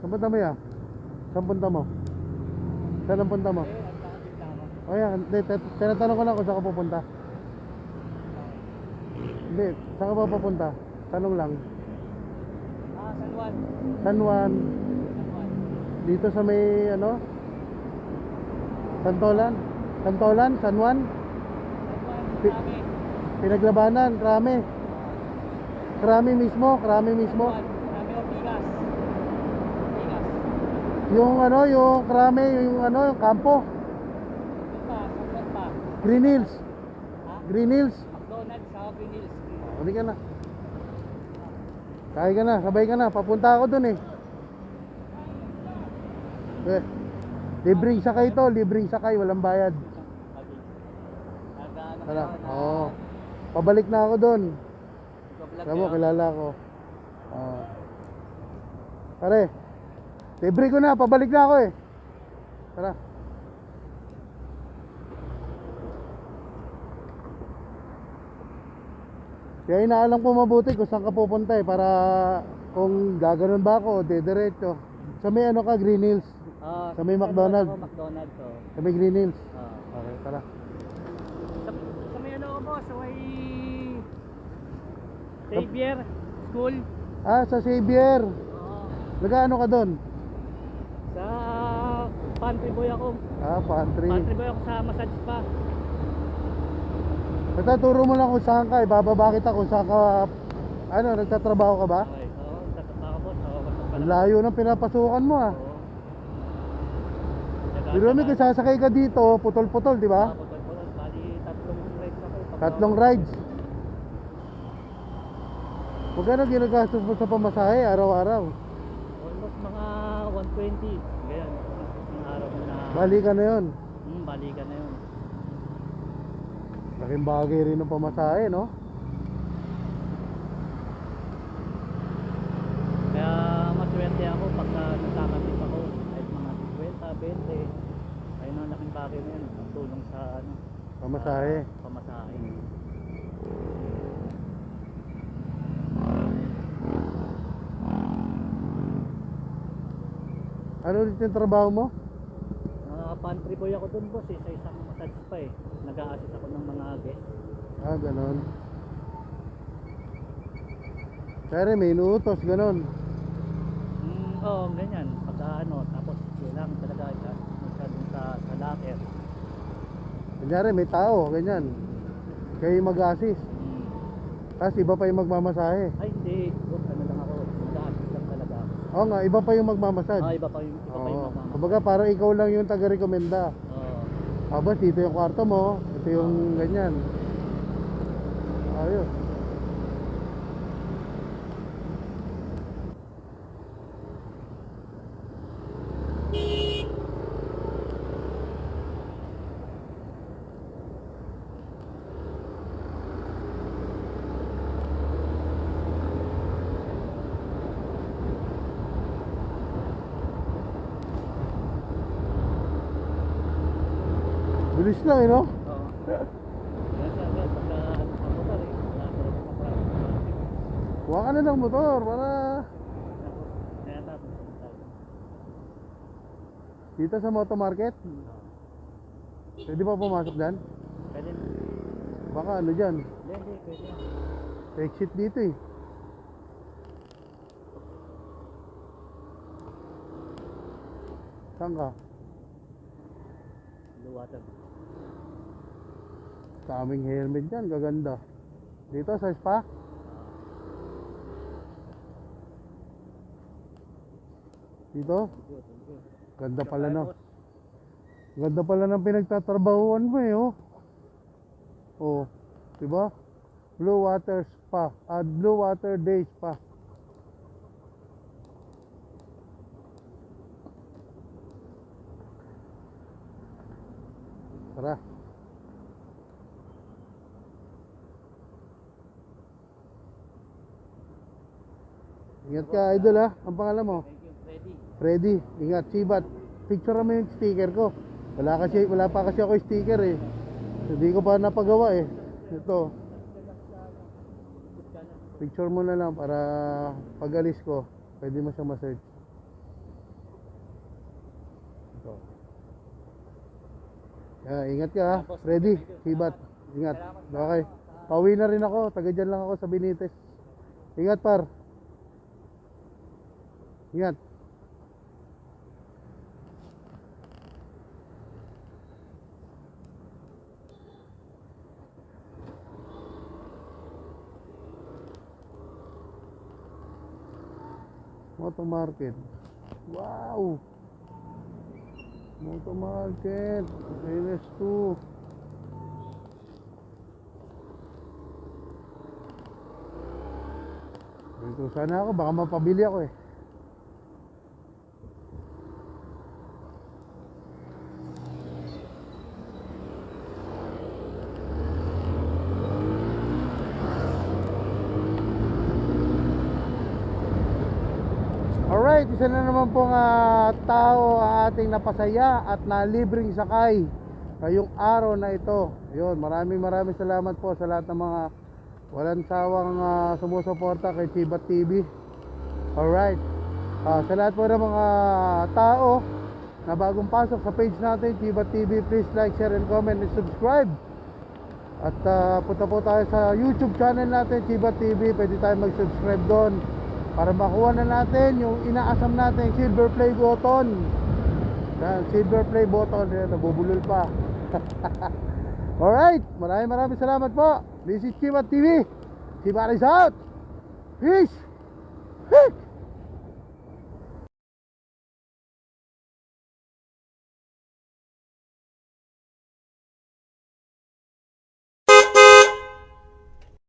Saan punta mo ya? Saan punta mo? Saan ang punta mo? O yan, hindi, tinatanong ko lang kung saan ka pupunta. Hindi, saan ka ba pupunta? Tanong lang. San Juan. San Juan. Dito sa may ano? Santolan? Santolan? San Juan? Kami. Pinaglabanan, Krame. Krame mismo, Krame mismo. Kami Ortigas. Ortigas. Yung ano, yung Krame, yung ano, yung kampo. San pa. Green Hills. Ha? Green Hills. McDonald's sa Green Hills. Hindi ka na. Kaya ka na, sabay ka na. Papunta ako dun eh. Libreng sakay to, libreng sakay, walang bayad. Tara, oo. Pabalik na ako dun. Alam mo, kilala ko. Pare, libre ko na, pabalik na ako eh. Tara. Kaya inaalam ko mabuti kung saan ka pupunta eh, para kung gaganon ba ako o dediretso. Sa may ano ka, Green Hills. Sa may McDonald's. McDonald's to. Sa may Green Hills. Okay, tara. Sa may ano ko po, sa may Xavier School. Sa Xavier. Nag-ano ka doon? Sa pantry boy ako. Pantry. Pantry boy ako sa massage spa. Basta turo mo lang kung saan ka, ibababa kita kung saan ka, ano, nagtatrabaho ka ba? Okay, nagtatrabaho po. Ang layo ng pinapasukan mo ah. Pero may kung sasakay ka dito, putol-putol, di ba? Putol-putol, bali tatlong rides ako. Tatlong rides. Magkano ginagastos mo sa pamasahe araw-araw? Almost mga 120. Ganyan, ang araw na. Balikan na yun. Balikan na yun. Laking bagay rin ng pamasahe, no? Kaya maswerte ako pagka nagkakatip ako. Kahit mga 50, 20. Ayun ang laking bagay na yun. Ang tulong sa ano, Pamasahe. pamasahe. Ano ulit yung trabaho mo? Pantry boy ako dun boss sa isang massage spa eh. Nag-a-assist ako ng mga guest. Ganon. Kaya may inuutos, ganon. Oo, ganyan. Pagka ano, tapos kailangan talaga dun sa locker. Kunyari may tao, ganyan. Kayo yung mag-assist. Tapos iba pa yung magmamasahe. Ay hindi, boss, ano lang ako. Nag-a-assist lang talaga ako. Oo nga, iba pa yung magmamasad. Iba pa yung mamama. Kumbaga parang ikaw lang yung taga-rekomenda. Oo. Boss, dito yung kwarto mo. Ito yung ganyan. Ayos. Bilis lang eh, no? Oo. Yan, pagka ano motor eh. Wala talaga mapractice. Kuha ka na ng motor para Kaya tapos. dito sa moto market. Pwede pa pumasok dyan? Pwede. Baka ano dyan? Hindi, pwede. Exit dito eh. Saan ka? Blue water. Kaming helmet dyan, gaganda. Dito sa spa? Dito? Ganda pala no. Ganda pala ng pinagtatrabahuan mo eh, oh. Oh, diba? Blue Water Spa, Blue Water Day Spa. Tara. Ingat ka, idol ha. Ang pangalan mo? Thank you, Freddy. Freddy, ingat, Sibat. Picture mo yung sticker ko. Wala pa kasi ako sticker eh. Hindi ko pa napagawa eh. Ito. Picture mo na lang para pag alis ko, pwede mo siyang ma-search. Ingat ka ha. Ready? Hibat. Ingat. Okay. Pauwi na rin ako. Taga dyan lang ako sa Benitez. Ingat par. Ingat. Moto Market. Wow. Moto Market. LS2. Dito sana ako, baka mapabili ako eh. Alright, isa na naman pong tao ang ating napasaya at nalibreng sakay ngayong araw na ito. Ayun, maraming salamat po sa lahat ng mga walang sawang sumusuporta kay Chibat TV. Alright, sa lahat po ng mga tao na bagong pasok sa page natin, Chibat TV, please like, share, and comment, and subscribe. At punta po tayo sa YouTube channel natin, Chibat TV. Pwede tayo mag-subscribe doon para makuha na natin yung inaasam natin silver play button. Yan, silver play button. Yan, nabubulol pa. Alright, maraming salamat po. This is Chibat TV. Chibat is out. Peace.